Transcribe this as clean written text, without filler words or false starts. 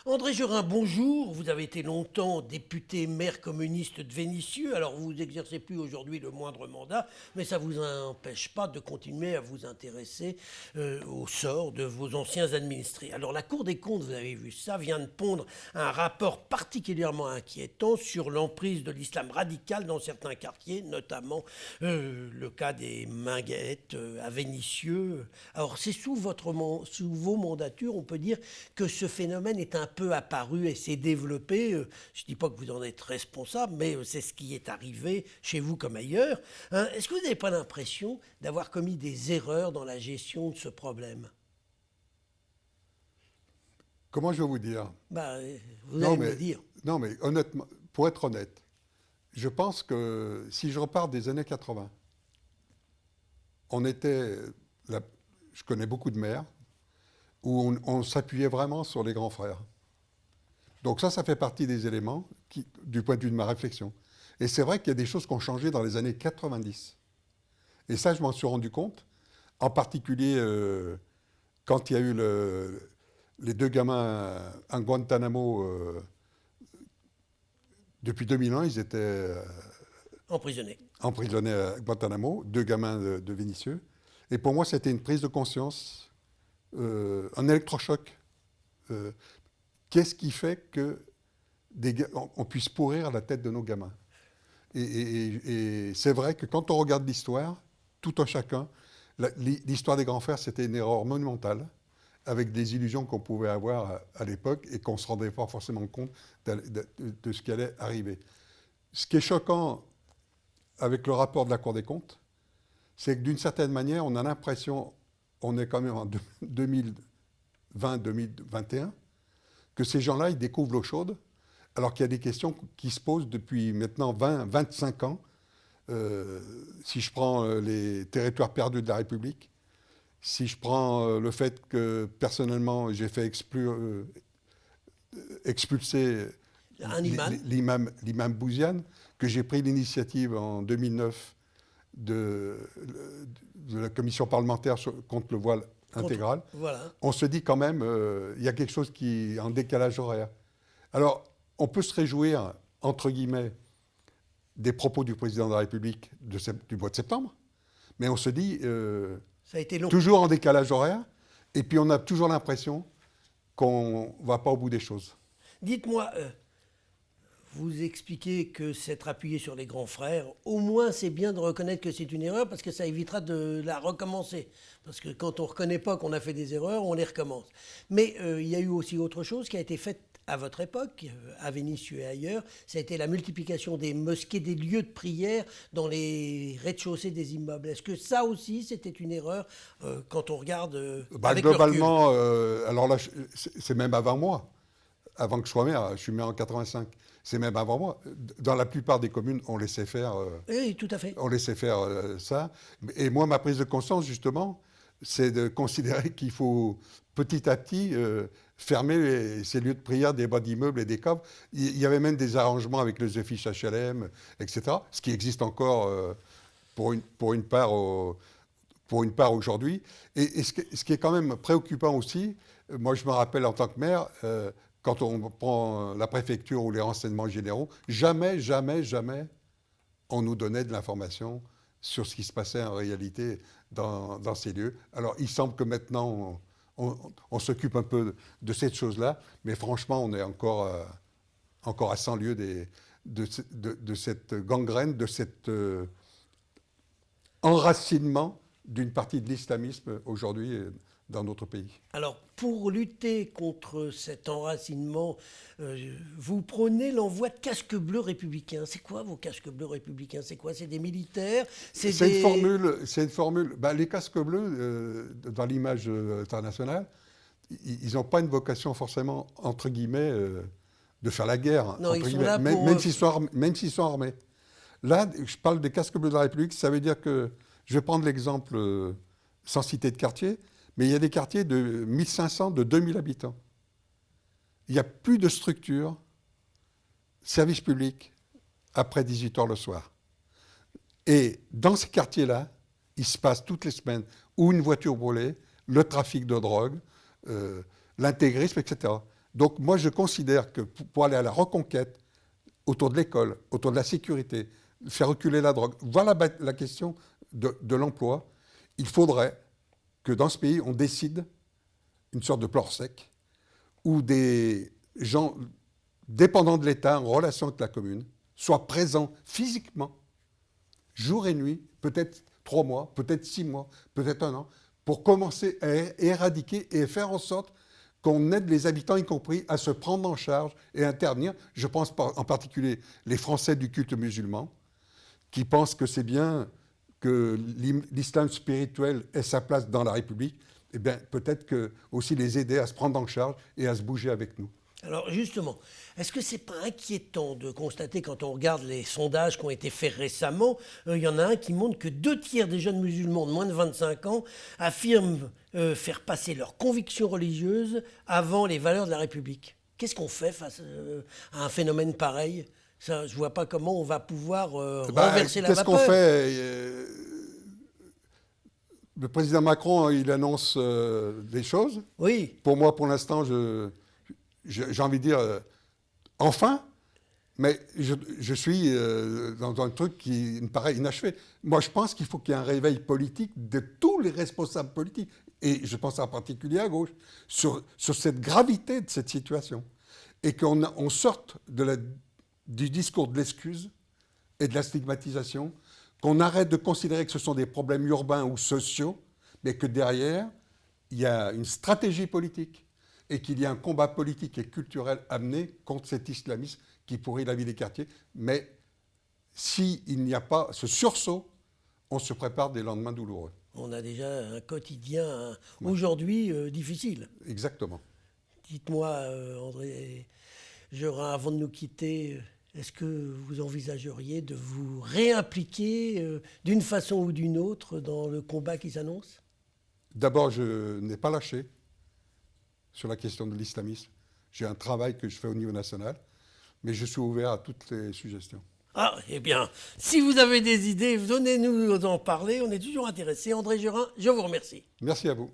André Gerin, bonjour. Vous avez été longtemps député maire communiste de Vénissieux. Alors vous n'exercez plus aujourd'hui le moindre mandat, mais ça ne vous empêche pas de continuer à vous intéresser au sort de vos anciens administrés. Alors la Cour des comptes, vous avez vu ça, vient de pondre un rapport particulièrement inquiétant sur l'emprise de l'islam radical dans certains quartiers, notamment le cas des Minguettes à Vénissieux. Alors c'est sous vos mandatures, on peut dire que ce phénomène est un peu apparu et s'est développé. Je ne dis pas que vous en êtes responsable, mais c'est ce qui est arrivé chez vous comme ailleurs. Hein. Est-ce que vous n'avez pas l'impression d'avoir commis des erreurs dans la gestion de ce problème? Comment je vais vous dire? Bah, vous Non allez me le mais, dire. non, mais honnêtement, pour être honnête, je pense que si je repars des années 80, on était, là, je connais beaucoup de maires, où on s'appuyait vraiment sur les grands frères. Donc ça fait partie des éléments du point de vue de ma réflexion. Et c'est vrai qu'il y a des choses qui ont changé dans les années 90. Et ça, je m'en suis rendu compte, en particulier quand il y a eu les deux gamins à Guantanamo. Depuis 2001, ils étaient Emprisonné. emprisonnés à Guantanamo, deux gamins de Vénissieux. Et pour moi, c'était une prise de conscience, un électrochoc. Euh, Qu'est-ce qui fait que on puisse pourrir la tête de nos gamins? Et c'est vrai que quand on regarde l'histoire, tout un chacun, l'histoire des grands frères, c'était une erreur monumentale, avec des illusions qu'on pouvait avoir à l'époque et qu'on ne se rendait pas forcément compte de ce qui allait arriver. Ce qui est choquant avec le rapport de la Cour des comptes, c'est que d'une certaine manière, on a l'impression, on est quand même en 2020-2021, que ces gens-là, ils découvrent l'eau chaude, alors qu'il y a des questions qui se posent depuis maintenant 20-25 ans. Si je prends les territoires perdus de la République, si je prends le fait que personnellement j'ai fait expulser Un imam. l'imam Bouziane, que j'ai pris l'initiative en 2009 de la commission parlementaire contre le voile intégral, Voilà. on se dit quand même, il y a quelque chose qui est en décalage horaire. Alors, on peut se réjouir, entre guillemets, des propos du président de la République du mois de septembre, mais on se dit, Ça a été long. toujours en décalage horaire, et puis on a toujours l'impression qu'on ne va pas au bout des choses. Dites-moi, vous expliquez que s'être appuyé sur les grands frères, au moins c'est bien de reconnaître que c'est une erreur parce que ça évitera de la recommencer. Parce que quand on ne reconnaît pas qu'on a fait des erreurs, on les recommence. Mais il y a eu aussi autre chose qui a été faite à votre époque, à Vénissieux et ailleurs, ça a été la multiplication des mosquées, des lieux de prière dans les rez-de-chaussée des immeubles. Est-ce que ça aussi c'était une erreur quand on regarde avec le recul? Globalement, alors là, c'est même avant moi, avant que je sois maire, je suis maire en 85, c'est même avant moi. Dans la plupart des communes, on laissait faire, Oui, tout à fait. ça. Et moi, ma prise de conscience, justement, c'est de considérer qu'il faut petit à petit fermer ces lieux de prière des bas d'immeubles et des caves. Il y avait même des arrangements avec les offices HLM, etc., ce qui existe encore pour une part aujourd'hui. Et ce qui est quand même préoccupant aussi, moi je me rappelle en tant que maire, quand on prend la préfecture ou les renseignements généraux, jamais, jamais, jamais on nous donnait de l'information sur ce qui se passait en réalité dans ces lieux. Alors il semble que maintenant on s'occupe un peu de cette chose-là, mais franchement on est encore à 100 lieues de cette gangrène, de cet enracinement d'une partie de l'islamisme aujourd'hui dans notre pays. Alors, pour lutter contre cet enracinement, vous prônez l'envoi de casques bleus républicains. C'est quoi vos casques bleus républicains? C'est quoi? C'est des militaires? C'est une formule. Ben, les casques bleus, dans l'image internationale, ils n'ont pas une vocation forcément, entre guillemets, de faire la guerre, Non, entre ils sont guillemets, là pour... même s'ils sont armés. Là, je parle des casques bleus de la République, ça veut dire que, je vais prendre l'exemple, sans citer de quartier, mais il y a des quartiers de 1500, de 2000 habitants. Il n'y a plus de structure, service public, après 18 h le soir. Et dans ces quartiers-là, il se passe toutes les semaines ou une voiture brûlée, le trafic de drogue, l'intégrisme, etc. Donc moi, je considère que pour aller à la reconquête, autour de l'école, autour de la sécurité, faire reculer la drogue, voilà la question de l'emploi, il faudrait que dans ce pays, on décide une sorte de plan sec, où des gens dépendants de l'État, en relation avec la commune, soient présents physiquement, jour et nuit, peut-être 3 mois, peut-être 6 mois, peut-être 1 an, pour commencer à éradiquer et faire en sorte qu'on aide les habitants, y compris, à se prendre en charge et à intervenir. Je pense en particulier les Français du culte musulman, qui pensent que c'est bien que l'islam spirituel ait sa place dans la République. Eh bien, peut-être que aussi les aider à se prendre en charge et à se bouger avec nous. Alors justement, est-ce que c'est pas inquiétant de constater, quand on regarde les sondages qui ont été faits récemment, il y en a un qui montre que 2 tiers des jeunes musulmans de moins de 25 ans affirment faire passer leurs convictions religieuses avant les valeurs de la République. Qu'est-ce qu'on fait face à un phénomène pareil? Ça, je ne vois pas comment on va pouvoir renverser la Qu'est-ce vapeur. qu'on fait Le président Macron, il annonce des choses. Oui. Pour moi, pour l'instant, j'ai envie de dire enfin, mais je suis dans un truc qui me paraît inachevé. Moi, je pense qu'il faut qu'il y ait un réveil politique de tous les responsables politiques, et je pense en particulier à gauche, sur cette gravité de cette situation, et qu'on sorte du discours de l'excuse et de la stigmatisation, qu'on arrête de considérer que ce sont des problèmes urbains ou sociaux, mais que derrière, il y a une stratégie politique et qu'il y a un combat politique et culturel amené contre cet islamisme qui pourrit la vie des quartiers. Mais s'il n'y a pas ce sursaut, on se prépare des lendemains douloureux. On a déjà un quotidien aujourd'hui difficile. Exactement. Dites-moi, André Gerin, avant de nous quitter, est-ce que vous envisageriez de vous réimpliquer d'une façon ou d'une autre dans le combat qui s'annonce? D'abord, je n'ai pas lâché sur la question de l'islamisme. J'ai un travail que je fais au niveau national, mais je suis ouvert à toutes les suggestions. Ah, eh bien, si vous avez des idées, venez nous en parler. On est toujours intéressés. André Gerin, je vous remercie. Merci à vous.